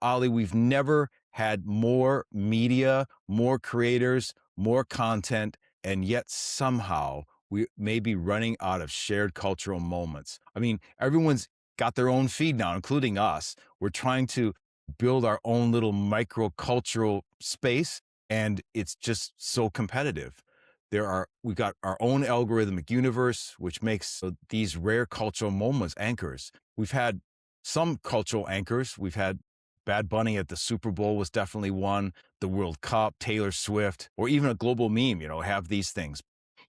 Ali, we've never had more media, more creators, more content, and yet somehow we may be running out of shared cultural moments. I mean, everyone's got their own feed now, including us. We're trying to build our own little microcultural space, and it's just so competitive. We've got our own algorithmic universe, which makes these rare cultural moments anchors. We've had some cultural anchors. We've had Bad Bunny at the Super Bowl was definitely one, the World Cup, Taylor Swift, or even a global meme, have these things.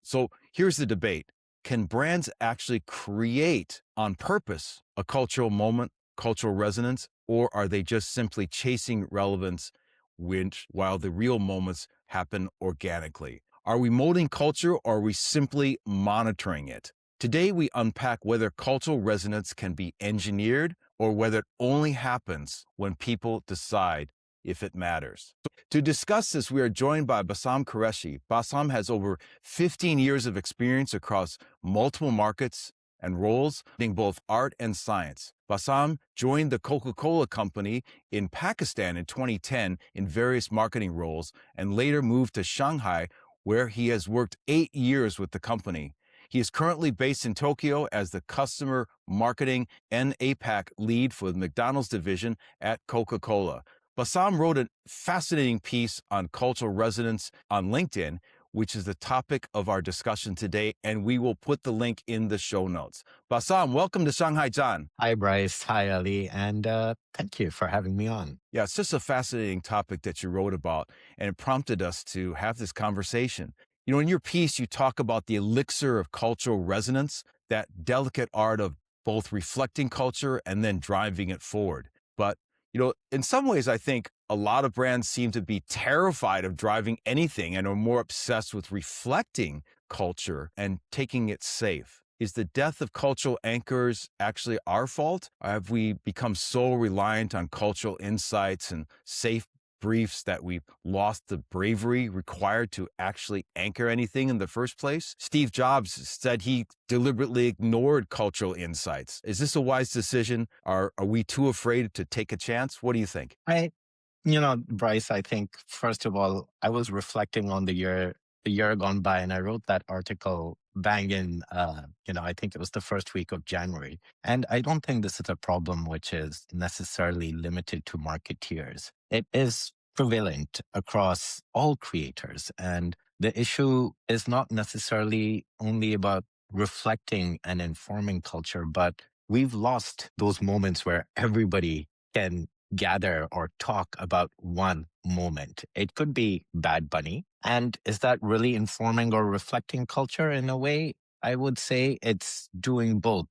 So here's the debate. Can brands actually create on purpose a cultural moment, cultural resonance, or are they just simply chasing relevance while the real moments happen organically? Are we molding culture or are we simply monitoring it? Today, we unpack whether cultural resonance can be engineered or whether it only happens when people decide if it matters. To discuss this, we are joined by Bassam Qureshi. Bassam has over 15 years of experience across multiple markets and roles in both art and science. Bassam joined the Coca-Cola company in Pakistan in 2010 in various marketing roles and later moved to Shanghai, where he has worked 8 years with the company. He is currently based in Tokyo as the customer marketing and NPAC lead for the McDonald's division at Coca-Cola. Bassam wrote a fascinating piece on cultural resonance on LinkedIn, which is the topic of our discussion today, and we will put the link in the show notes. Bassam, welcome to Shanghai John. Hi, Bryce. Hi, Ali. And thank you for having me on. Yeah, it's just a fascinating topic that you wrote about, and it prompted us to have this conversation. In your piece, you talk about the elixir of cultural resonance, that delicate art of both reflecting culture and then driving it forward. But, in some ways, I think a lot of brands seem to be terrified of driving anything and are more obsessed with reflecting culture and taking it safe. Is the death of cultural anchors actually our fault? Have we become so reliant on cultural insights and safe briefs that we've lost the bravery required to actually anchor anything in the first place? Steve Jobs said he deliberately ignored cultural insights. Is this a wise decision? Are we too afraid to take a chance? What do you think? Bryce, I think, first of all, I was reflecting on the year gone by, and I wrote that article bang in, I think it was the first week of January. And I don't think this is a problem which is necessarily limited to marketeers. It is prevalent across all creators. And the issue is not necessarily only about reflecting and informing culture, but we've lost those moments where everybody can gather or talk about one moment. It could be Bad Bunny. And is that really informing or reflecting culture in a way? I would say it's doing both.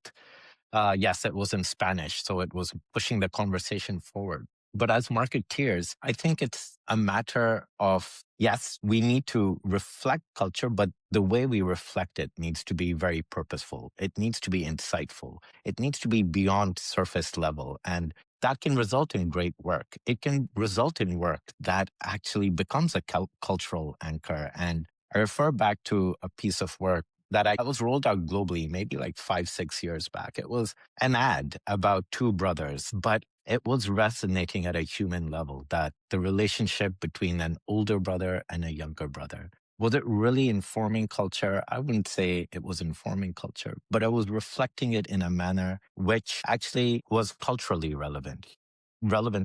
Yes, it was in Spanish, so it was pushing the conversation forward. But as marketeers, I think it's a matter of, yes, we need to reflect culture, but the way we reflect it needs to be very purposeful. It needs to be insightful. It needs to be beyond surface level. And that can result in great work. It can result in work that actually becomes a cultural anchor. And I refer back to a piece of work that I was rolled out globally, maybe like 5-6 years back. It was an ad about two brothers, but it was resonating at a human level, that the relationship between an older brother and a younger brother. Was it really informing culture? I wouldn't say it was informing culture, but I was reflecting it in a manner which actually was culturally relevant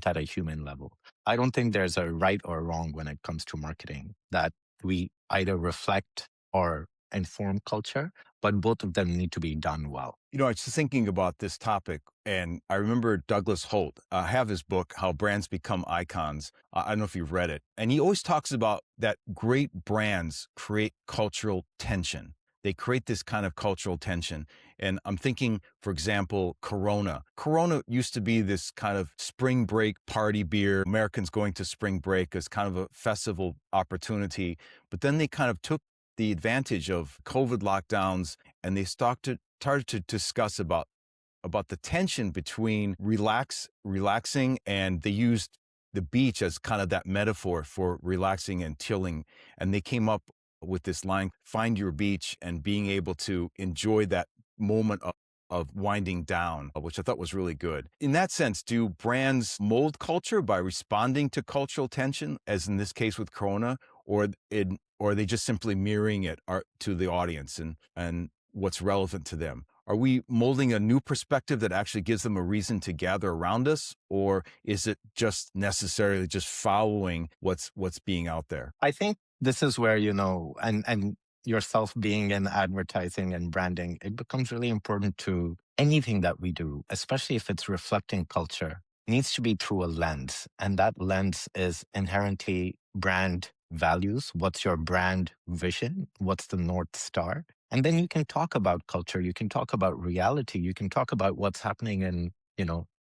at a human level. I don't think there's a right or wrong when it comes to marketing, that we either reflect or inform culture, but both of them need to be done well. I was just thinking about this topic, and I remember Douglas Holt. I have his book, How Brands Become Icons. I don't know if you've read it. And he always talks about that great brands create cultural tension. They create this kind of cultural tension. And I'm thinking, for example, Corona. Corona used to be this kind of spring break party beer, Americans going to spring break as kind of a festival opportunity. But then they kind of took the advantage of COVID lockdowns, and they started to discuss about the tension between relaxing, and they used the beach as kind of that metaphor for relaxing and chilling. And they came up with this line, find your beach, and being able to enjoy that moment of winding down, which I thought was really good. In that sense, do brands mold culture by responding to cultural tension, as in this case with Corona, or are they just simply mirroring it to the audience and what's relevant to them? Are we molding a new perspective that actually gives them a reason to gather around us, or is it just necessarily just following what's being out there? I think this is where, and yourself being in advertising and branding, it becomes really important to anything that we do, especially if it's reflecting culture, needs to be through a lens. And that lens is inherently brand values. What's your brand vision? What's the North Star? And then you can talk about culture. You can talk about reality. You can talk about what's happening in,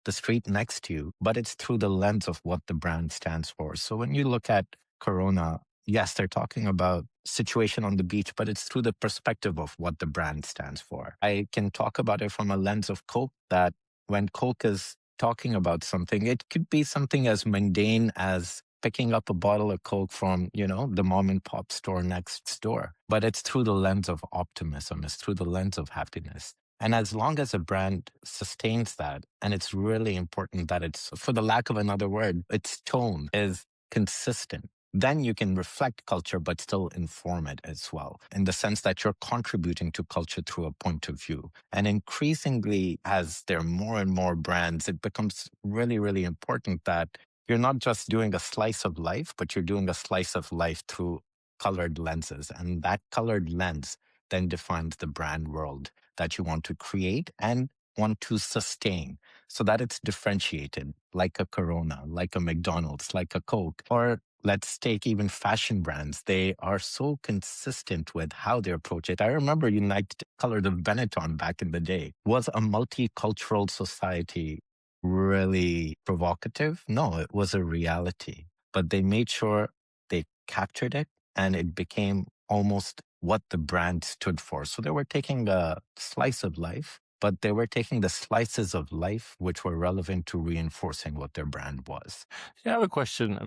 the street next to you, but it's through the lens of what the brand stands for. So when you look at Corona, yes, they're talking about situation on the beach, but it's through the perspective of what the brand stands for. I can talk about it from a lens of Coke, that when Coke is talking about something, it could be something as mundane as picking up a bottle of Coke from, the mom and pop store next door. But it's through the lens of optimism, it's through the lens of happiness. And as long as a brand sustains that, and it's really important that it's, for the lack of another word, its tone is consistent, then you can reflect culture, but still inform it as well, in the sense that you're contributing to culture through a point of view. And increasingly, as there are more and more brands, it becomes really, really important that you're not just doing a slice of life, but you're doing a slice of life through colored lenses. And that colored lens then defines the brand world that you want to create and want to sustain, so that it's differentiated, like a Corona, like a McDonald's, like a Coke, or let's take even fashion brands. They are so consistent with how they approach it. I remember United Colors of Benetton back in the day. Was a multicultural society really provocative? No, it was a reality. But they made sure they captured it, and it became almost what the brand stood for. So they were taking a slice of life, but they were taking the slices of life which were relevant to reinforcing what their brand was. Yeah, I have a question.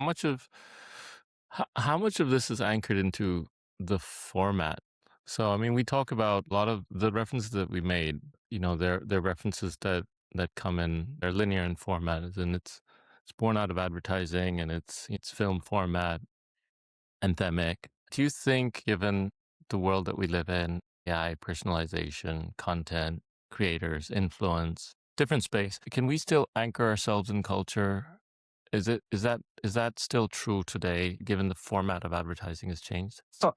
How much of this is anchored into the format? So, I mean, we talk about a lot of the references that we made. They're references that come in. They're linear in format, and it's born out of advertising, and it's film format, anthemic. Do you think, given the world that we live in, AI, personalization, content, creators, influence, different space, can we still anchor ourselves in culture? Is that still true today, given the format of advertising has changed? So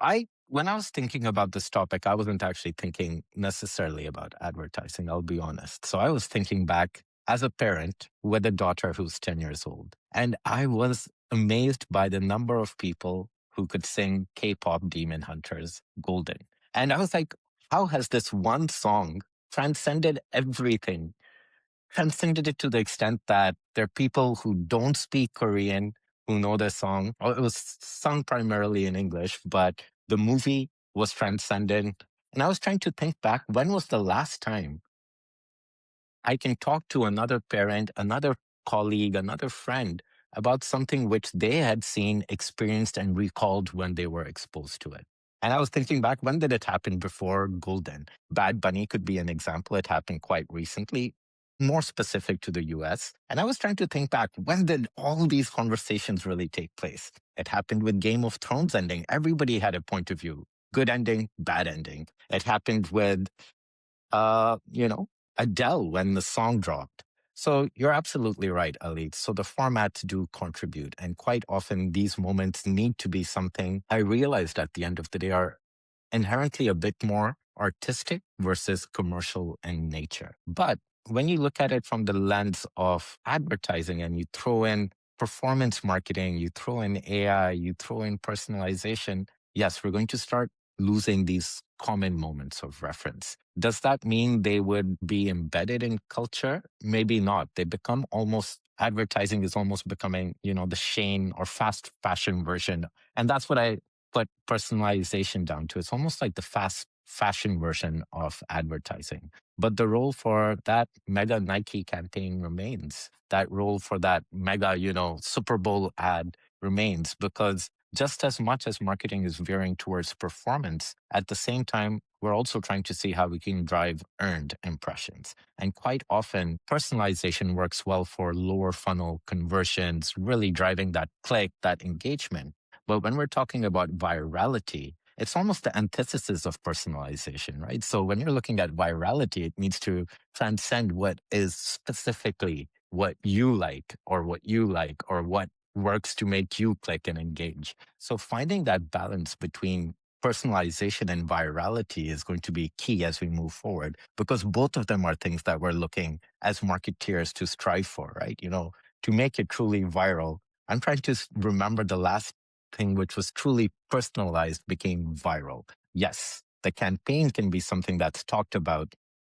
when I was thinking about this topic, I wasn't actually thinking necessarily about advertising, I'll be honest. So I was thinking back as a parent with a daughter who's 10 years old. And I was amazed by the number of people who could sing K-pop Demon Hunters Golden. And I was like, how has this one song transcended everything? Transcended it to the extent that there are people who don't speak Korean who know the song. Oh, it was sung primarily in English, but the movie was transcendent. And I was trying to think back, when was the last time I can talk to another parent, another colleague, another friend about something which they had seen, experienced, and recalled when they were exposed to it. And I was thinking back, when did it happen before Golden? Bad Bunny could be an example. It happened quite recently, more specific to the US. And I was trying to think back, when did all these conversations really take place? It happened with Game of Thrones ending. Everybody had a point of view. Good ending, bad ending. It happened with uh, you know, Adele when the song dropped. So you're absolutely right, Ali. So the formats do contribute. And quite often these moments need to be something I realized at the end of the day are inherently a bit more artistic versus commercial in nature. But when you look at it from the lens of advertising and you throw in performance marketing, you throw in AI, you throw in personalization, yes, we're going to start losing these common moments of reference. Does that mean they would be embedded in culture? Maybe not. They become almost, advertising is almost becoming, the Shane or fast fashion version. And that's what I put personalization down to. It's almost like the fast fashion version of advertising. But the role for that mega Nike campaign remains. That role for that mega, Super Bowl ad remains, because just as much as marketing is veering towards performance, at the same time, we're also trying to see how we can drive earned impressions. And quite often, personalization works well for lower funnel conversions, really driving that click, that engagement. But when we're talking about virality, it's almost the antithesis of personalization, right? So when you're looking at virality, it needs to transcend what is specifically what you like or what works to make you click and engage. So finding that balance between personalization and virality is going to be key as we move forward because both of them are things that we're looking as marketeers to strive for, right? To make it truly viral. I'm trying to remember the last thing which was truly personalized became viral. Yes, the campaign can be something that's talked about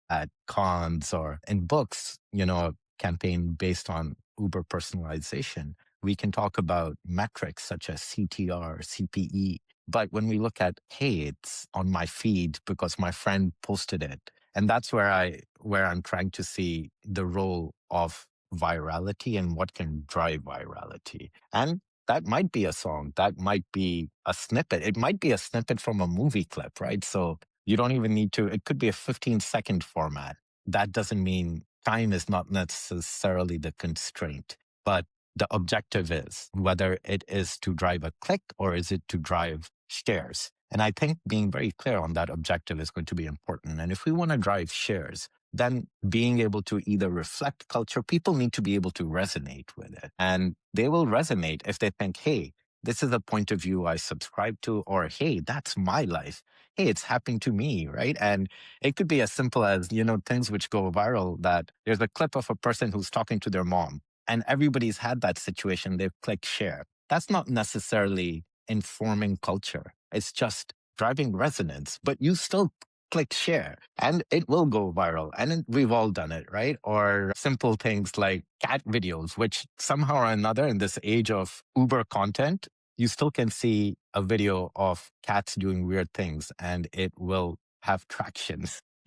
at cons or in books, a campaign based on Uber personalization. We can talk about metrics such as CTR, CPE. But when we look at, hey, it's on my feed because my friend posted it. And that's where I'm trying to see the role of virality and what can drive virality. And that might be a song, that might be a snippet. It might be a snippet from a movie clip, right? So you don't even need to, it could be a 15-second format. That doesn't mean time is not necessarily the constraint, but the objective is whether it is to drive a click or is it to drive shares. And I think being very clear on that objective is going to be important. And if we want to drive shares, then being able to either reflect culture, people need to be able to resonate with it. And they will resonate if they think, hey, this is a point of view I subscribe to, or hey, that's my life. Hey, it's happening to me, right? And it could be as simple as, things which go viral that there's a clip of a person who's talking to their mom and everybody's had that situation. They've clicked share. That's not necessarily informing culture. It's just driving resonance, but you still click share and it will go viral. And we've all done it, right? Or simple things like cat videos, which somehow or another in this age of Uber content, you still can see a video of cats doing weird things and it will have traction.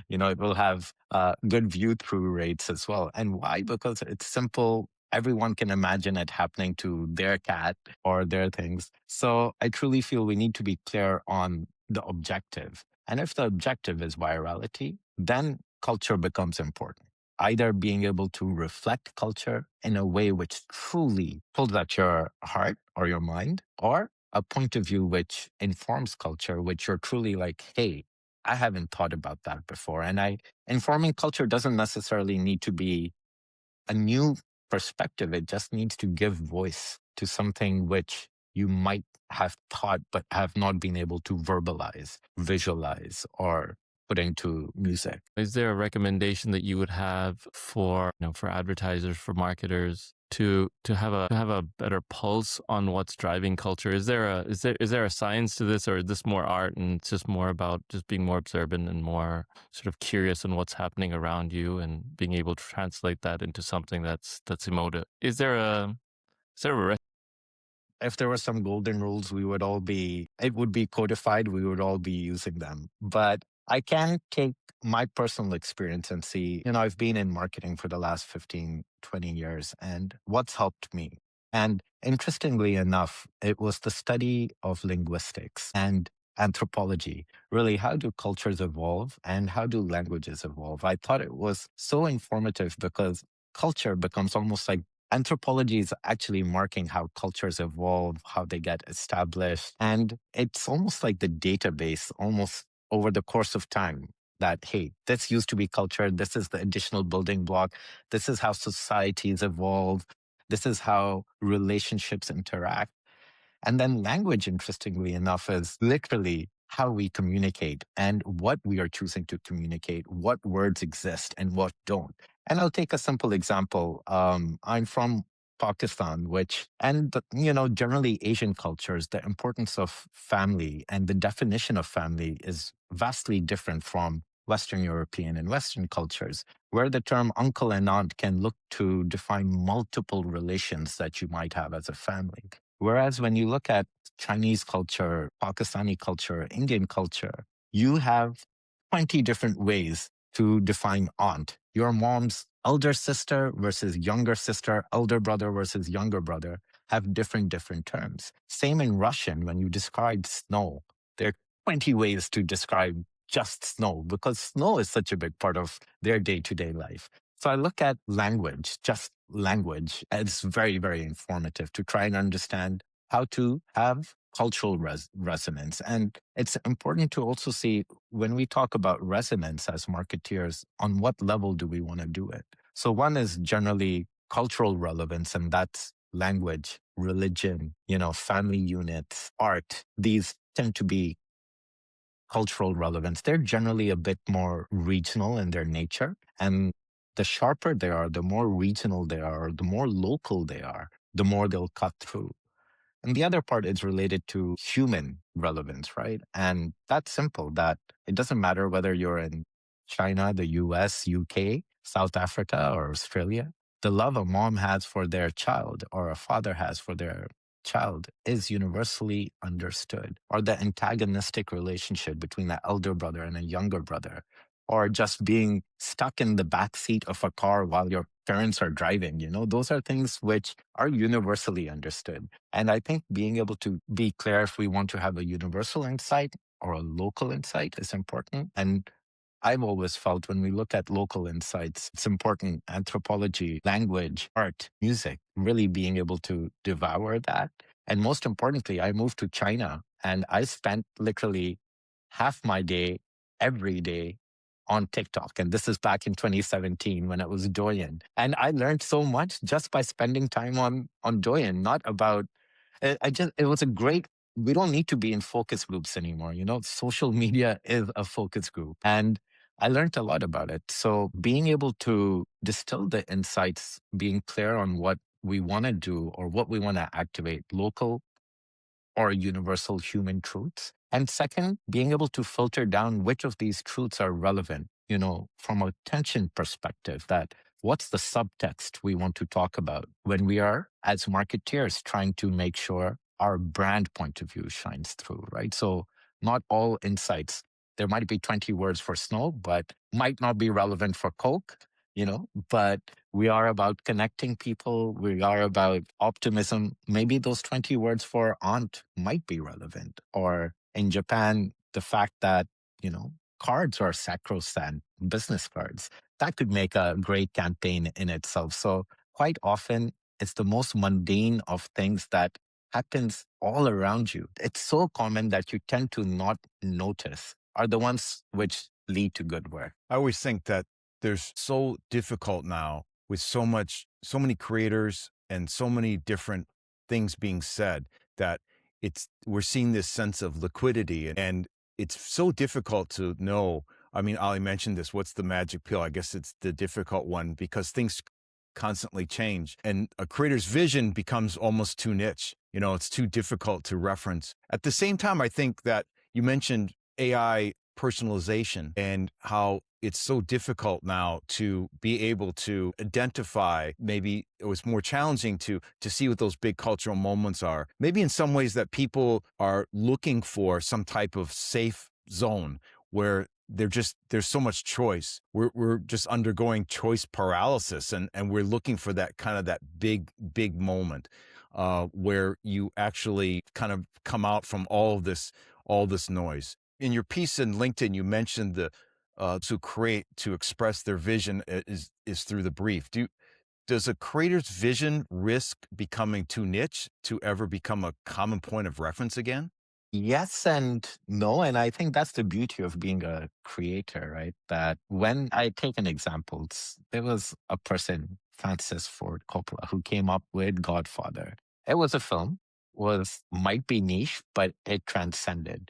It will have good view through rates as well. And why? Because it's simple. Everyone can imagine it happening to their cat or their things. So I truly feel we need to be clear on the objective. And if the objective is virality, then culture becomes important. Either being able to reflect culture in a way which truly pulls at your heart or your mind, or a point of view which informs culture, which you're truly like, hey, I haven't thought about that before. And informing culture doesn't necessarily need to be a new perspective. It just needs to give voice to something which you might have thought but have not been able to verbalize, visualize, or put into music. Is there a recommendation that you would have for for advertisers, for marketers to have a better pulse on what's driving culture? Is there a science to this, or is this more art and it's just more about just being more observant and more sort of curious on what's happening around you and being able to translate that into something that's emotive? Is there a If there were some golden rules, it would be codified. We would all be using them. But I can take my personal experience and see, I've been in marketing for the last 15, 20 years and what's helped me. And interestingly enough, it was the study of linguistics and anthropology. Really, how do cultures evolve and how do languages evolve? I thought it was so informative because culture becomes almost like anthropology is actually marking how cultures evolve, how they get established. And it's almost like the database, almost over the course of time, that, hey, this used to be culture. This is the additional building block. This is how societies evolve. This is how relationships interact. And then language, interestingly enough, is literally how we communicate and what we are choosing to communicate, what words exist and what don't. And I'll take a simple example. I'm from Pakistan, generally Asian cultures, the importance of family and the definition of family is vastly different from Western European and Western cultures, where the term uncle and aunt can look to define multiple relations that you might have as a family. Whereas when you look at Chinese culture, Pakistani culture, Indian culture, you have 20 different ways to define aunt. Your mom's elder sister versus younger sister, elder brother versus younger brother have different terms. Same in Russian, when you describe snow, there are 20 ways to describe just snow because snow is such a big part of their day-to-day life. So I look at language, just language, as very, very informative to try and understand how to have cultural resonance. And it's important to also see when we talk about resonance as marketeers, on what level do we want to do it? So one is generally cultural relevance, and that's language, religion, family units, art. These tend to be cultural relevance. They're generally a bit more regional in their nature. And the sharper they are, the more regional they are, the more local they are, the more they'll cut through. And the other part is related to human relevance, right? And that's simple that it doesn't matter whether you're in China, the US, UK, South Africa, or Australia. The love a mom has for their child or a father has for their child is universally understood. Or the antagonistic relationship between an elder brother and a younger brother, or just being stuck in the back seat of a car while your parents are driving. Those are things which are universally understood. And I think being able to be clear if we want to have a universal insight or a local insight is important. And I've always felt when we look at local insights, it's important anthropology, language, art, music, really being able to devour that. And most importantly, I moved to China and I spent literally half my day every day on TikTok. And this is back in 2017 when it was Douyin. And I learned so much just by spending time on Douyin, not about it was a great, we don't need to be in focus groups anymore. Social media is a focus group. And I learned a lot about it. So being able to distill the insights, being clear on what we want to do or what we want to activate, local or universal human truths. And second, being able to filter down which of these truths are relevant, from a tension perspective, that what's the subtext we want to talk about when we are, as marketeers, trying to make sure our brand point of view shines through, right? So not all insights, there might be 20 words for snow, but might not be relevant for Coke, but we are about connecting people. We are about optimism. Maybe those 20 words for aunt might be relevant. Or in Japan, the fact that, cards are sacrosanct, business cards, that could make a great campaign in itself. So quite often, it's the most mundane of things that happens all around you. It's so common that you tend to not notice are the ones which lead to good work. I always think that there's so difficult now with so many creators and so many different things being said that we're seeing this sense of liquidity and it's so difficult to know. I mean, Ali mentioned this. What's the magic pill? I guess it's the difficult one because things constantly change and a creator's vision becomes almost too niche. It's too difficult to reference. At the same time, I think that you mentioned AI personalization and how it's so difficult now to be able to identify. Maybe it was more challenging to see what those big cultural moments are. Maybe in some ways that people are looking for some type of safe zone where there's so much choice. We're just undergoing choice paralysis and we're looking for that kind of that big moment where you actually kind of come out from all this noise. In your piece in LinkedIn, you mentioned to express their vision is through the brief. Does a creator's vision risk becoming too niche to ever become a common point of reference again? Yes and no. And I think that's the beauty of being a creator, right? That when I take an example, there was a person, Francis Ford Coppola, who came up with Godfather. It was a film, might be niche, but it transcended.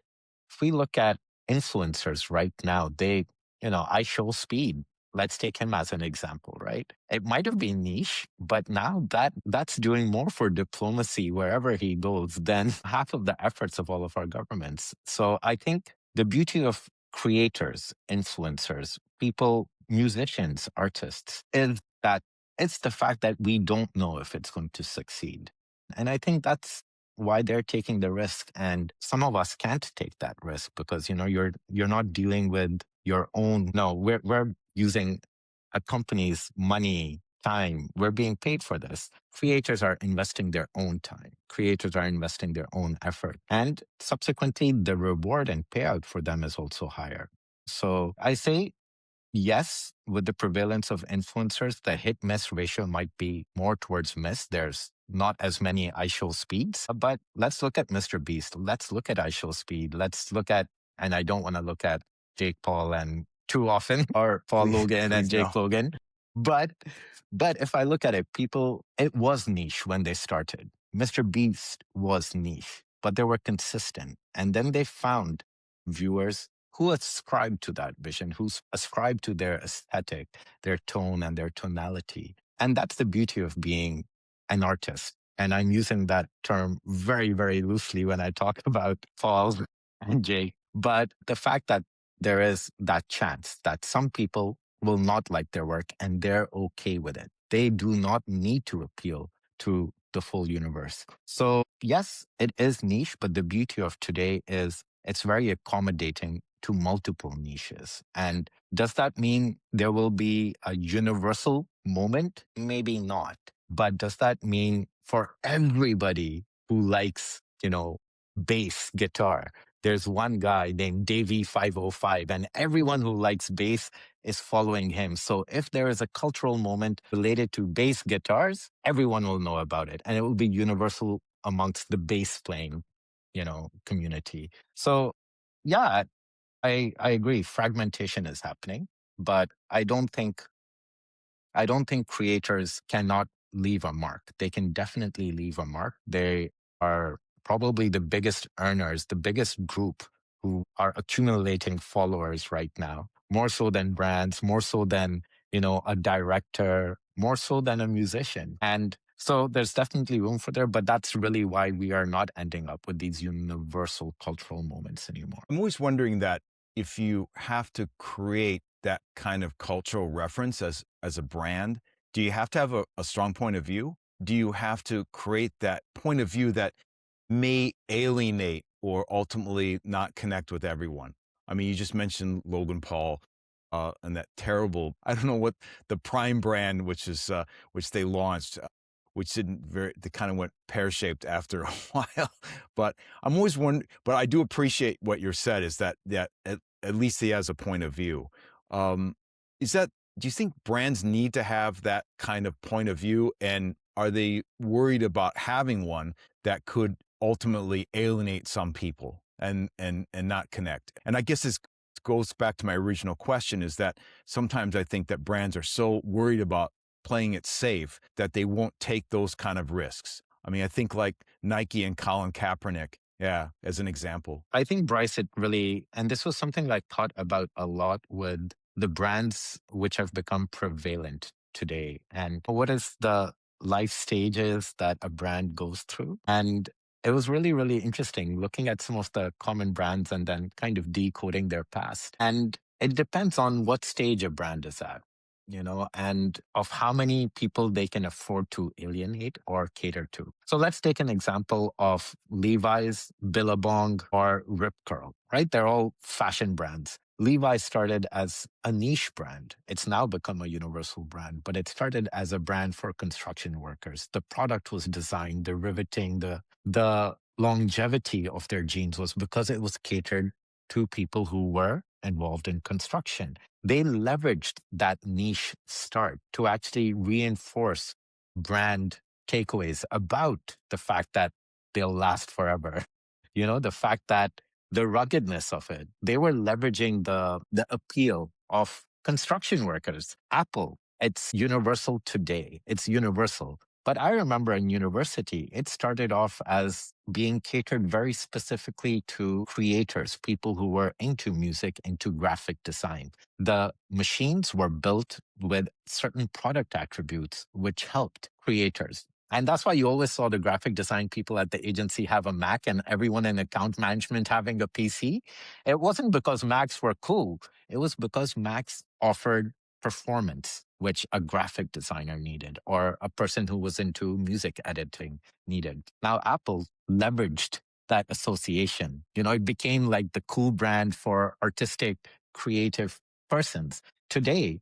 If we look at influencers right now, I show speed. Let's take him as an example, right? It might have been niche, but now that's doing more for diplomacy wherever he goes than half of the efforts of all of our governments. So I think the beauty of creators, influencers, people, musicians, artists is that it's the fact that we don't know if it's going to succeed. And I think that's why they're taking the risk. And some of us can't take that risk because, you're not dealing with your own. No, we're using a company's money, time. We're being paid for this. Creators are investing their own time. Creators are investing their own effort. And subsequently, the reward and payout for them is also higher. So I say yes, with the prevalence of influencers, the hit miss ratio might be more towards miss. There's not as many I show speeds, but let's look at Mr. Beast. Let's look at I show speed. Let's look at, and I don't want to look at Jake Paul and too often, or Paul Please, Logan and please no. Jake Logan. But if I look at it, people, it was niche when they started. Mr. Beast was niche, but they were consistent. And then they found viewers who ascribe to that vision, who ascribe to their aesthetic, their tone, and their tonality. And that's the beauty of being an artist. And I'm using that term very, very loosely when I talk about Paul and Jake. But the fact that there is that chance that some people will not like their work and they're okay with it. They do not need to appeal to the full universe. So, yes, it is niche, but the beauty of today is it's very accommodating to multiple niches. And does that mean there will be a universal moment? Maybe not. But does that mean for everybody who likes, bass guitar, there's one guy named Davey 505, and everyone who likes bass is following him. So if there is a cultural moment related to bass guitars, everyone will know about it. And it will be universal amongst the bass playing, community. So yeah, I agree. Fragmentation is happening, but I don't think creators cannot leave a mark. They can definitely leave a mark. They are probably the biggest earners, the biggest group who are accumulating followers right now, more so than brands, more so than, a director, more so than a musician. And so there's definitely room for there, but that's really why we are not ending up with these universal cultural moments anymore. I'm always wondering that if you have to create that kind of cultural reference as a brand, do you have to have a strong point of view? Do you have to create that point of view that may alienate or ultimately not connect with everyone? I mean, you just mentioned Logan Paul and that terrible, I don't know what the Prime brand, which they launched, which didn't they kind of went pear-shaped after a while. But I'm always wondering, but I do appreciate what you said is that at least he has a point of view. Um, is that, do you think brands need to have that kind of point of view? And are they worried about having one that could ultimately alienate some people and not connect? And I guess this goes back to my original question, is that sometimes I think that brands are so worried about playing it safe that they won't take those kind of risks. I mean, I think like Nike and Colin Kaepernick, yeah, as an example. I think, Bryce, it really, and this was something I thought about a lot with the brands which have become prevalent today. And what is the life stages that a brand goes through? And it was really, really interesting looking at some of the common brands and then kind of decoding their past. And it depends on what stage a brand is at, and of how many people they can afford to alienate or cater to. So let's take an example of Levi's, Billabong, or Rip Curl, right? They're all fashion brands. Levi's started as a niche brand. It's now become a universal brand, but it started as a brand for construction workers. The product was designed, the riveting, the longevity of their jeans was because it was catered to people who were involved in construction. They leveraged that niche start to actually reinforce brand takeaways about the fact that they'll last forever. The fact that the ruggedness of it, they were leveraging the appeal of construction workers. Apple, it's universal today. It's universal. But I remember in university, it started off as being catered very specifically to creators, people who were into music, into graphic design. The machines were built with certain product attributes, which helped creators. And that's why you always saw the graphic design people at the agency have a Mac and everyone in account management having a PC. It wasn't because Macs were cool. It was because Macs offered performance, which a graphic designer needed or a person who was into music editing needed. Now, Apple leveraged that association. It became like the cool brand for artistic, creative persons. Today,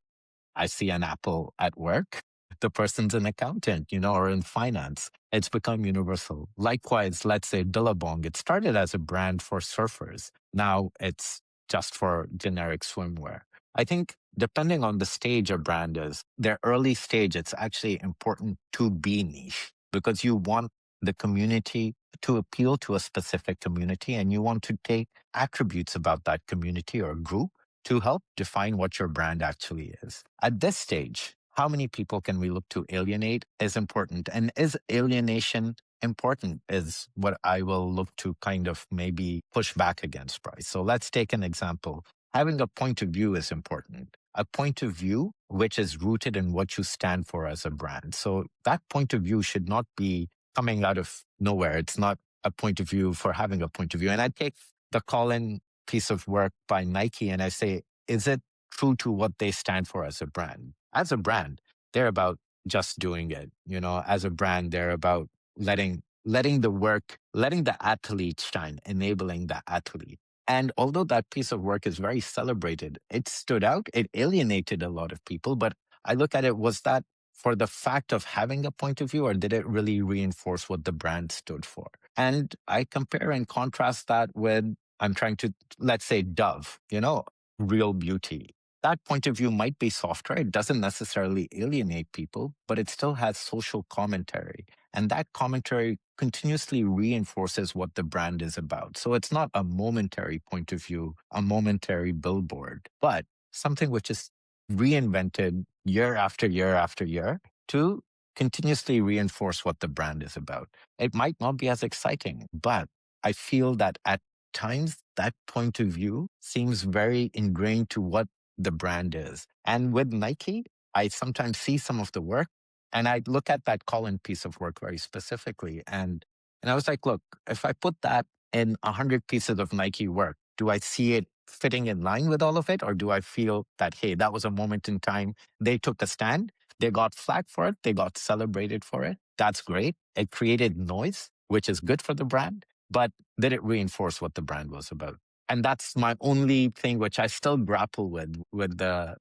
I see an Apple at work. The person's an accountant, or in finance. It's become universal. Likewise, let's say Billabong. It started as a brand for surfers. Now it's just for generic swimwear. I think depending on the stage a brand is, their early stage, it's actually important to be niche because you want the community to appeal to a specific community and you want to take attributes about that community or group to help define what your brand actually is. At this stage, how many people can we look to alienate is important. And is alienation important is what I will look to kind of maybe push back against, Bryce. So let's take an example. Having a point of view is important. A point of view which is rooted in what you stand for as a brand. So that point of view should not be coming out of nowhere. It's not a point of view for having a point of view. And I take the Colin piece of work by Nike and I say, is it true to what they stand for as a brand? As a brand, they're about just doing it. You know, as a brand, they're about letting the athlete shine, enabling the athlete. And although that piece of work is very celebrated, it stood out, it alienated a lot of people. But I look at it, was that for the fact of having a point of view, or did it really reinforce what the brand stood for? And I compare and contrast that with, I'm trying to, let's say, Dove, you know, real beauty. That point of view might be softer. It doesn't necessarily alienate people, but it still has social commentary. And that commentary continuously reinforces what the brand is about. So it's not a momentary point of view, a momentary billboard, but something which is reinvented year after year after year to continuously reinforce what the brand is about. It might not be as exciting, but I feel that at times that point of view seems very ingrained to what the brand is. And with Nike, I sometimes see some of the work and I look at that Colin piece of work very specifically. And I was like, look, if I put that in 100 pieces of Nike work, do I see it fitting in line with all of it? Or do I feel that, hey, that was a moment in time. They took a stand. They got flack for it. They got celebrated for it. That's great. It created noise, which is good for the brand. But did it reinforce what the brand was about? And that's my only thing which I still grapple with the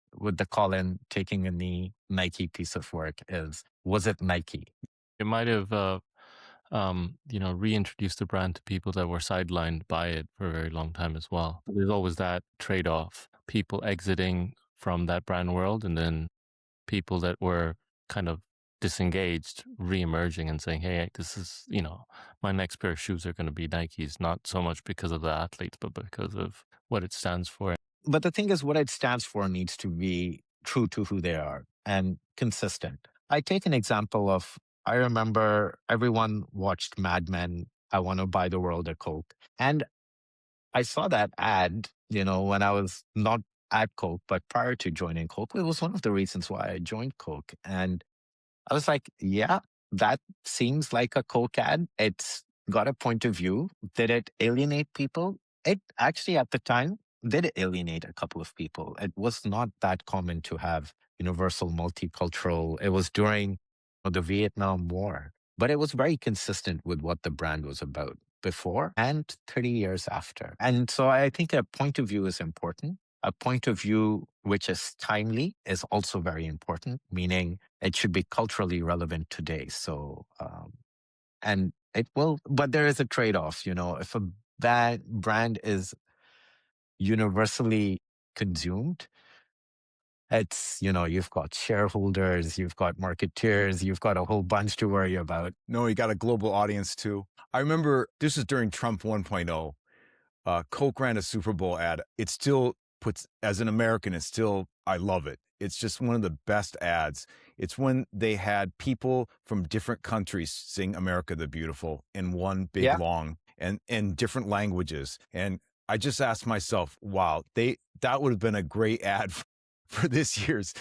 Colin taking a knee Nike piece of work is, was it Nike? It might have, reintroduced the brand to people that were sidelined by it for a very long time as well. There's always that trade-off: people exiting from that brand world, and then people that were kind of disengaged re-emerging and saying, hey, this is, my next pair of shoes are going to be Nikes, not so much because of the athletes, but because of what it stands for. But the thing is, what it stands for needs to be true to who they are and consistent. I take an example of, I remember everyone watched Mad Men, I Want to Buy the World a Coke. And I saw that ad, when I was not at Coke, but prior to joining Coke. It was one of the reasons why I joined Coke. And I was like, yeah, that seems like a Coke ad. It's got a point of view. Did it alienate people? It actually, at the time, did alienate a couple of people. It was not that common to have universal multicultural. It was during the Vietnam War, but it was very consistent with what the brand was about before and 30 years after. And so I think a point of view is important. A point of view which is timely is also very important, meaning it should be culturally relevant today. So, and it will, but there is a trade off. If a bad brand is universally consumed, you've got shareholders, you've got marketeers, you've got a whole bunch to worry about. No, you got a global audience too. I remember this was during Trump 1.0. Coke ran a Super Bowl ad. It still puts, as an American, I love it. It's just one of the best ads. It's when they had people from different countries sing America the Beautiful in one big long and in different languages. And I just asked myself, wow, that would have been a great ad for this year's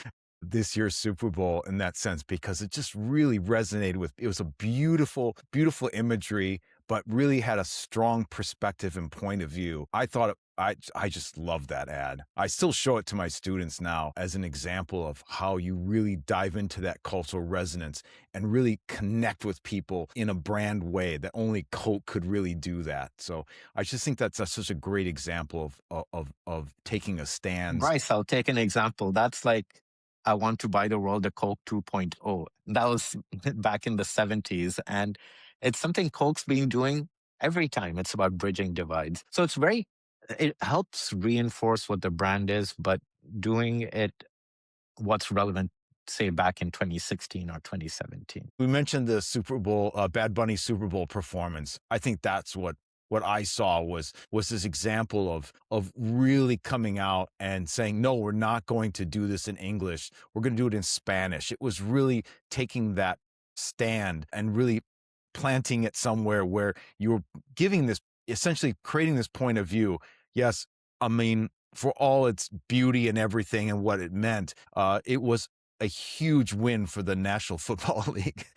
Super Bowl in that sense, because it just really resonated it was a beautiful, beautiful imagery, but really had a strong perspective and point of view. I just love that ad. I still show it to my students now as an example of how you really dive into that cultural resonance and really connect with people in a brand way that only Coke could really do that. So I just think that's such a great example of taking a stand. Bryce, I'll take an example. That's like, I Want to Buy the World a Coke 2.0. That was back in the 70s. And it's something Coke's been doing every time. It's about bridging divides. So it's very it helps reinforce what the brand is, but doing it what's relevant, say back in 2016 or 2017. We mentioned the Super Bowl, Bad Bunny Super Bowl performance. I think that's what I saw was this example of really coming out and saying, no, we're not going to do this in English. We're going to do it in Spanish. It was really taking that stand and really planting it somewhere where you were giving this, essentially creating this point of view. Yes, I mean, for all its beauty and everything and what it meant, it was a huge win for the National Football League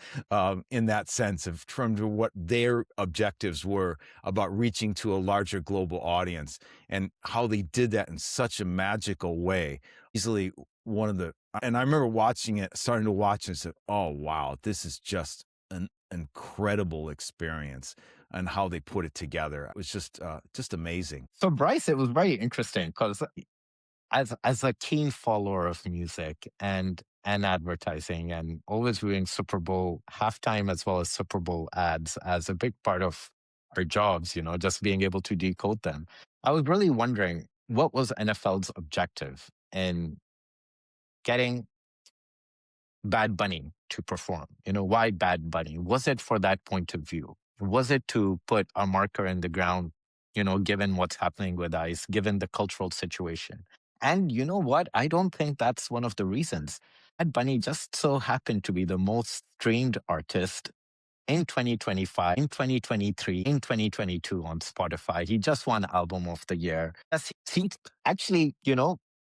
in that sense of terms of what their objectives were about reaching to a larger global audience and how they did that in such a magical way. Easily one of the, and I remember watching it, starting to watch and said, oh, wow, this is just an incredible experience and how they put it together. It was just amazing. So Bryce, it was very interesting because as a keen follower of music and advertising and always viewing Super Bowl halftime as well as Super Bowl ads as a big part of our jobs, just being able to decode them. I was really wondering what was NFL's objective in getting Bad Bunny to perform? Why Bad Bunny? Was it for that point of view? Was it to put a marker in the ground, given what's happening with ICE, given the cultural situation? And you know what? I don't think that's one of the reasons. Bad Bunny just so happened to be the most streamed artist in 2025, in 2023, in 2022 on Spotify. He just won Album of the Year. He actually,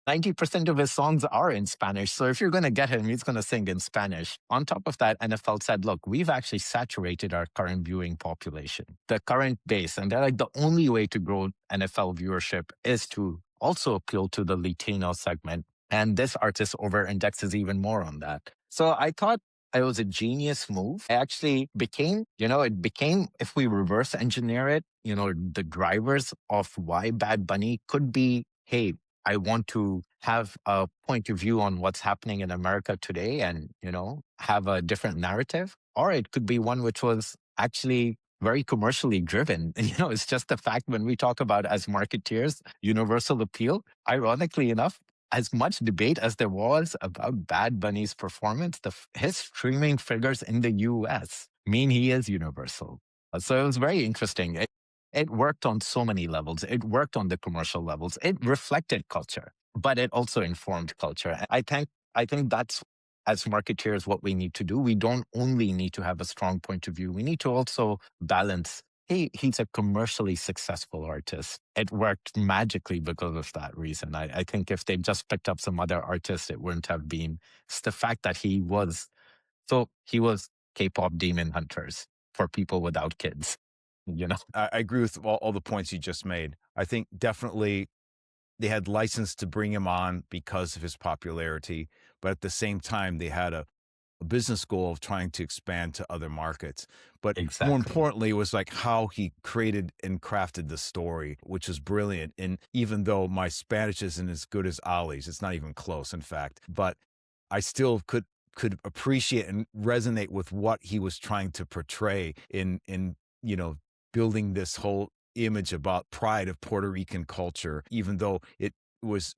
90% of his songs are in Spanish. So if you're going to get him, he's going to sing in Spanish. On top of that, NFL said, look, we've actually saturated our current viewing population, the current base. And they're like, the only way to grow NFL viewership is to also appeal to the Latino segment. And this artist over indexes even more on that. So I thought it was a genius move. It actually became, if we reverse engineer it, the drivers of why Bad Bunny could be, hey, I want to have a point of view on what's happening in America today and, have a different narrative. Or it could be one which was actually very commercially driven. It's just the fact when we talk about as marketeers, universal appeal, ironically enough, as much debate as there was about Bad Bunny's performance, his streaming figures in the US mean he is universal. So it was very interesting. It worked on so many levels. It worked on the commercial levels. It reflected culture, but it also informed culture. I think that's, as marketeers, what we need to do. We don't only need to have a strong point of view. We need to also balance. Hey, he's a commercially successful artist. It worked magically because of that reason. I think if they just picked up some other artists, it wouldn't have been. It's the fact that he was K-pop Demon Hunters for people without kids. I agree with all the points you just made. I think definitely they had license to bring him on because of his popularity, but at the same time, they had a business goal of trying to expand to other markets. But more Exactly. importantly, it was like how he created and crafted the story, which was brilliant. And even though my Spanish isn't as good as Ali's, it's not even close, in fact, but I still could appreciate and resonate with what he was trying to portray in building this whole image about pride of Puerto Rican culture, even though it was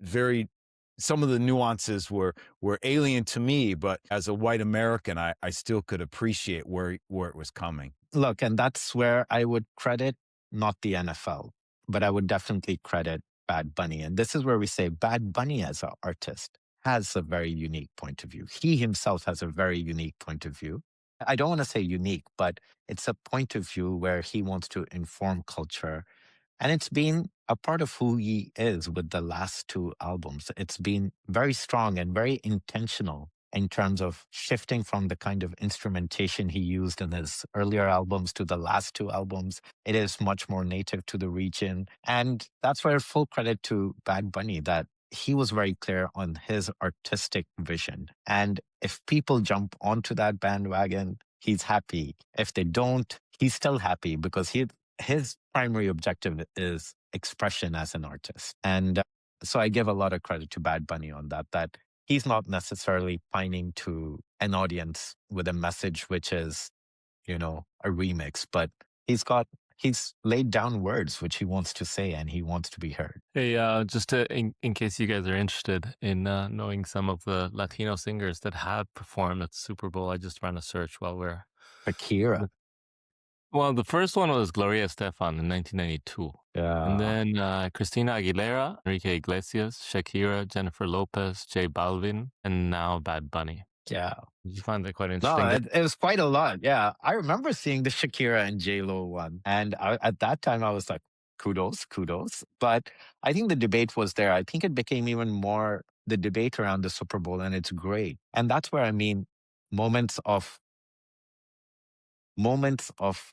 some of the nuances were alien to me, but as a white American, I still could appreciate where it was coming. Look, and that's where I would credit not the NFL, but I would definitely credit Bad Bunny. And this is where we say Bad Bunny as an artist has a very unique point of view. He himself has a very unique point of view. I don't want to say unique, but it's a point of view where he wants to inform culture. And it's been a part of who he is with the last two albums. It's been very strong and very intentional in terms of shifting from the kind of instrumentation he used in his earlier albums to the last two albums. It is much more native to the region. And that's where full credit to Bad Bunny that he was very clear on his artistic vision. And if people jump onto that bandwagon, he's happy. If they don't, he's still happy because his primary objective is expression as an artist. And so I give a lot of credit to Bad Bunny on that he's not necessarily pining to an audience with a message which is, a remix, but he's got he's laid down words which he wants to say and he wants to be heard. Hey, just in case you guys are interested in knowing some of the Latino singers that have performed at the Super Bowl, I just ran a search while we're. Akira. Well, the first one was Gloria Estefan in 1992. And Yeah. then Christina Aguilera, Enrique Iglesias, Shakira, Jennifer Lopez, J Balvin, and now Bad Bunny. Yeah. Did you find that quite No, interesting? it was quite a lot. Yeah. I remember seeing the Shakira and J-Lo one. And at that time, I was like, kudos, kudos. But I think the debate was there. I think it became even more the debate around the Super Bowl, and it's great. And that's where I mean, moments of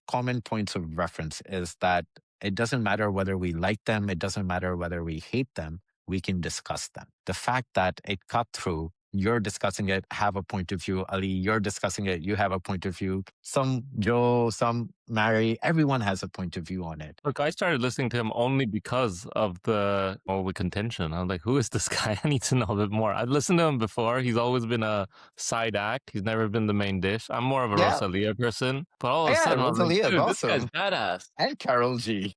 common points of reference is that it doesn't matter whether we like them, it doesn't matter whether we hate them, we can discuss them. The fact that it cut through, you're discussing it, have a point of view. Ali, you're discussing it, you have a point of view. Some Joe, some Mary, everyone has a point of view on it. Look, I started listening to him only because of all the contention. I was like, who is this guy? I need to know a bit more. I'd listened to him before. He's always been a side act. He's never been the main dish. I'm more of a Yeah. Rosalia person. But all of a Yeah, sudden, I was like, Rosalia is dude, this guy's awesome. badass. And Carol G.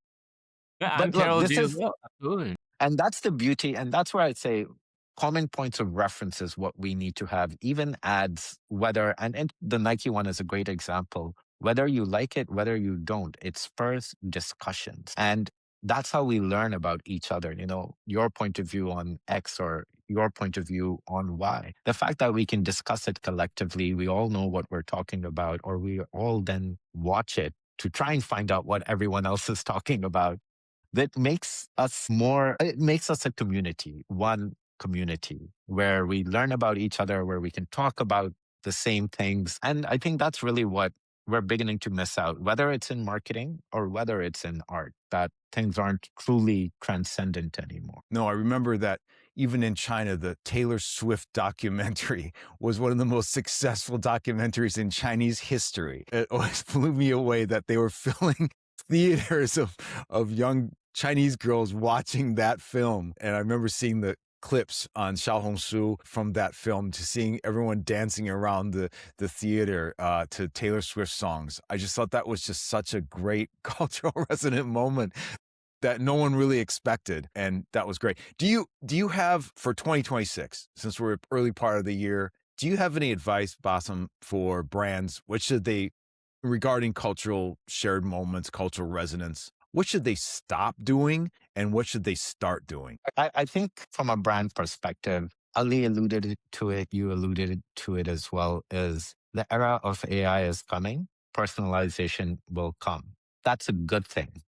Yeah, But and look, Carol this G as is well. Absolutely. And that's the beauty. And that's where I'd say common points of reference is what we need to have. Even ads, and the Nike one is a great example. Whether you like it, whether you don't, it spurs discussions. And that's how we learn about each other. Your point of view on X or your point of view on Y. The fact that we can discuss it collectively, we all know what we're talking about, or we all then watch it to try and find out what everyone else is talking about. It makes us a community, one community where we learn about each other, where we can talk about the same things. And I think that's really what we're beginning to miss out, whether it's in marketing or whether it's in art, that things aren't truly transcendent anymore. No, I remember that even in China, the Taylor Swift documentary was one of the most successful documentaries in Chinese history. It always blew me away that they were filling theaters of young Chinese girls watching that film. And I remember seeing the clips on Xiaohongshu from that film, to seeing everyone dancing around the theater to Taylor Swift songs. I just thought that was just such a great cultural resonant moment that no one really expected, and that was great. Do you have, for 2026, since we're early part of the year, do you have any advice, Bassam, for brands? What should they, regarding cultural shared moments, cultural resonance, what should they stop doing and what should they start doing? I think from a brand perspective, Ali alluded to it, you alluded to it as well, is the era of AI is coming, personalization will come. That's a good thing.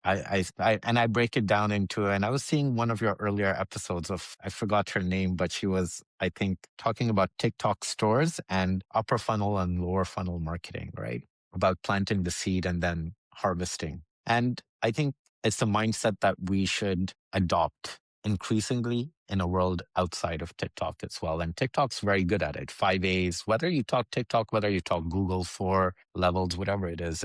I break it down into, and I was seeing one of your earlier episodes of, I forgot her name, but she was, I think, talking about TikTok stores and upper funnel and lower funnel marketing, right? About planting the seed and then harvesting. And I think it's a mindset that we should adopt increasingly in a world outside of TikTok as well. And TikTok's very good at it. 5 A's, whether you talk TikTok, whether you talk Google, 4 levels, whatever it is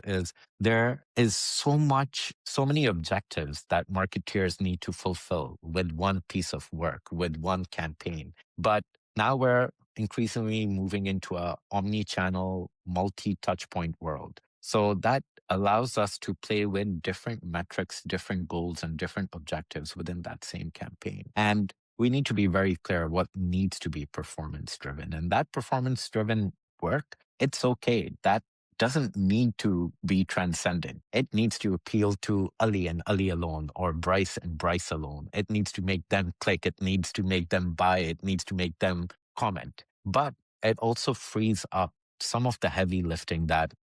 there is so many objectives that marketeers need to fulfill with one piece of work, with one campaign. But now we're increasingly moving into a omni-channel, multi-touch point world. So that allows us to play with different metrics, different goals, and different objectives within that same campaign. And we need to be very clear what needs to be performance driven. And that performance driven work, it's okay. That doesn't need to be transcendent. It needs to appeal to Ali and Ali alone, or Bryce and Bryce alone. It needs to make them click. It needs to make them buy. It needs to make them comment. But it also frees up some of the heavy lifting that,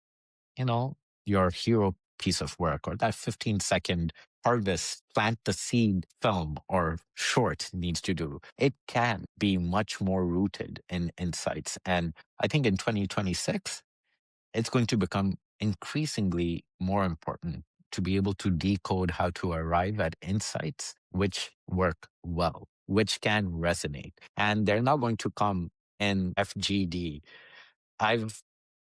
your hero piece of work, or that 15-second harvest, plant the seed film or short needs to do. It can be much more rooted in insights. And I think in 2026, it's going to become increasingly more important to be able to decode how to arrive at insights which work well, which can resonate. And they're not going to come in FGD.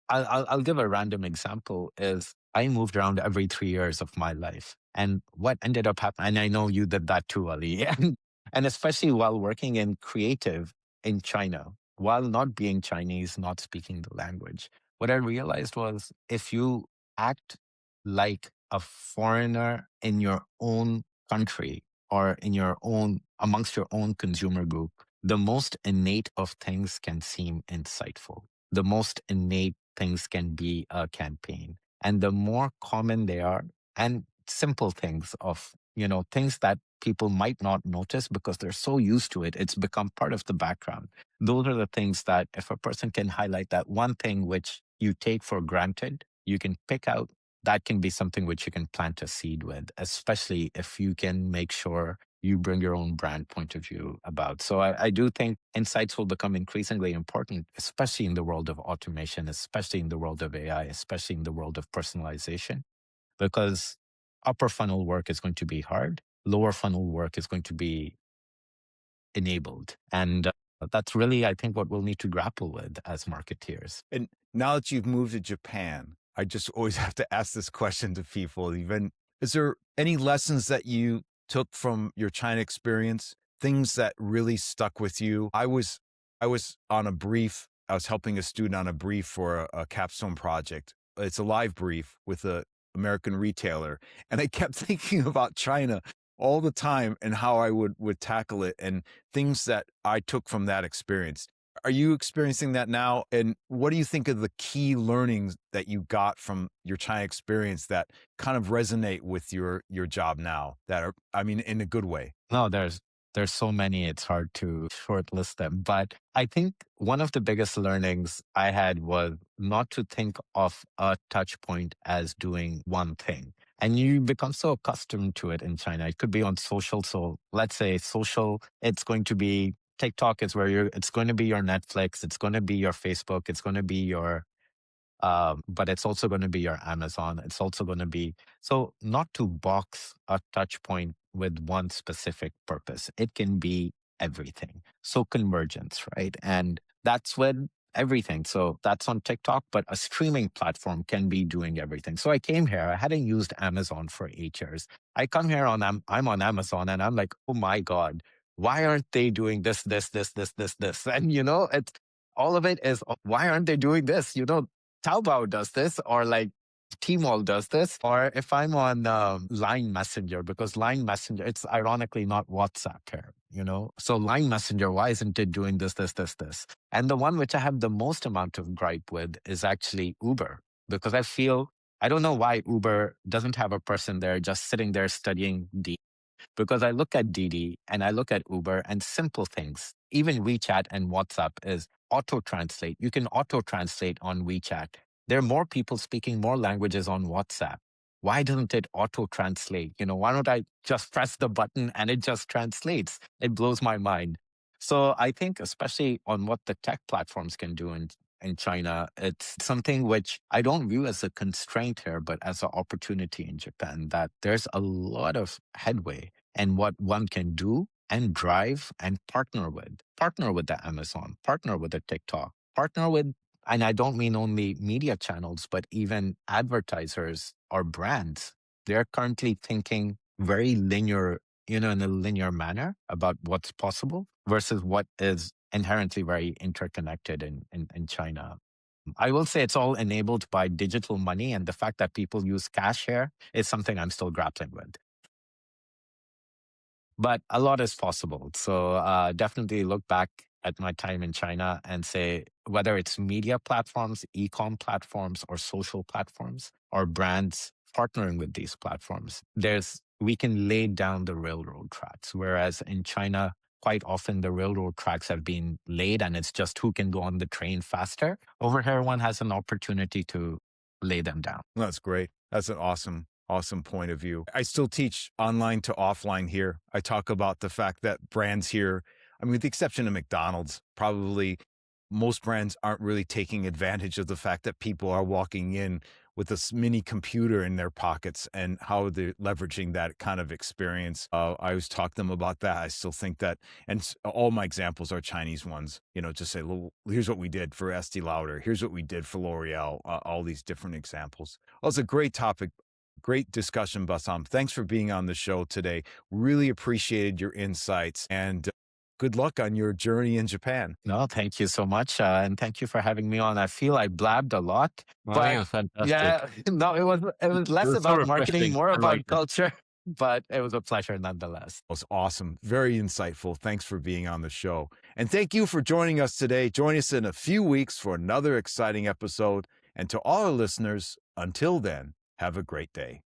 I'll give a random example. Is I moved around every 3 years of my life. And what ended up happening, and I know you did that too, Ali, and especially while working in creative in China, while not being Chinese, not speaking the language, what I realized was if you act like a foreigner in your own country or in your own, amongst your own consumer group, the most innate of things can seem insightful. The most innate things can be a campaign. And the more common they are, and simple things of, things that people might not notice because they're so used to it, it's become part of the background. Those are the things that if a person can highlight that one thing which you take for granted, you can pick out, that can be something which you can plant a seed with, especially if you can make sure you bring your own brand point of view about. So I do think insights will become increasingly important, especially in the world of automation, especially in the world of AI, especially in the world of personalization, because upper funnel work is going to be hard. Lower funnel work is going to be enabled. And that's really, I think, what we'll need to grapple with as marketeers. And now that you've moved to Japan, I just always have to ask this question to people. Even, is there any lessons that you took from your China experience? Things that really stuck with you? I was on a brief. I was helping a student on a brief for a capstone project. It's a live brief with a American retailer, and I kept thinking about China all the time and how I would tackle it and things that I took from that experience. Are you experiencing that now? And what do you think of the key learnings that you got from your China experience that kind of resonate with your job now, that are, I mean, in a good way? No, there's so many, it's hard to shortlist them. But I think one of the biggest learnings I had was not to think of a touch point as doing one thing. And you become so accustomed to it in China. It could be on social. So let's say social, it's going to be TikTok is where it's going to be your Netflix, it's going to be your Facebook, it's going to be your but it's also going to be your Amazon. It's also going to be, so not to box a touch point with one specific purpose. It can be everything. So convergence, right? And that's with everything. So that's on TikTok, but a streaming platform can be doing everything. So I came here, I hadn't used Amazon for 8 years. I come here I'm on Amazon and I'm like, oh my God, why aren't they doing this? And it's, all of it is, why aren't they doing this? Taobao does this, or like Tmall does this, or if I'm on Line Messenger, because Line Messenger, it's ironically not WhatsApp here. So Line Messenger, why isn't it doing this? And the one which I have the most amount of gripe with is actually Uber, because I don't know why Uber doesn't have a person there just sitting there studying because I look at Didi and I look at Uber and simple things, even WeChat and WhatsApp is auto translate. You can auto translate on WeChat. There are more people speaking more languages on WhatsApp. Why doesn't it auto translate? Why don't I just press the button and it just translates? It blows my mind. So I think, especially on what the tech platforms can do in China, it's something which I don't view as a constraint here, but as an opportunity in Japan, that there's a lot of headway and what one can do and drive and partner with. Partner with the Amazon, partner with the TikTok, partner with, and I don't mean only media channels, but even advertisers or brands. They're currently thinking very linear, in a linear manner about what's possible versus what is inherently very interconnected in China. I will say it's all enabled by digital money, and the fact that people use cash here is something I'm still grappling with. But a lot is possible. So definitely look back at my time in China and say whether it's media platforms, e-com platforms, or social platforms, or brands partnering with these platforms, we can lay down the railroad tracks. Whereas in China, quite often the railroad tracks have been laid and it's just who can go on the train faster. Over here, one has an opportunity to lay them down. That's great. That's an awesome point of view. I still teach online to offline here. I talk about the fact that brands here, I mean, with the exception of McDonald's, probably most brands aren't really taking advantage of the fact that people are walking in with this mini computer in their pockets and how they're leveraging that kind of experience. I always talk to them about that. I still think that, and all my examples are Chinese ones, just say, here's what we did for Estee Lauder. Here's what we did for L'Oreal, all these different examples. Well, it's a great topic. Great discussion, Bassam. Thanks for being on the show today. Really appreciated your insights. And good luck on your journey in Japan. No, thank you so much. And thank you for having me on. I feel I blabbed a lot, I think it but was fantastic. yeah, no, it was It less was so about marketing, refreshing. more I about liked it. culture, but it was a pleasure nonetheless. It was awesome. Very insightful. Thanks for being on the show. And thank you for joining us today. Join us in a few weeks for another exciting episode. And to all our listeners, until then, have a great day.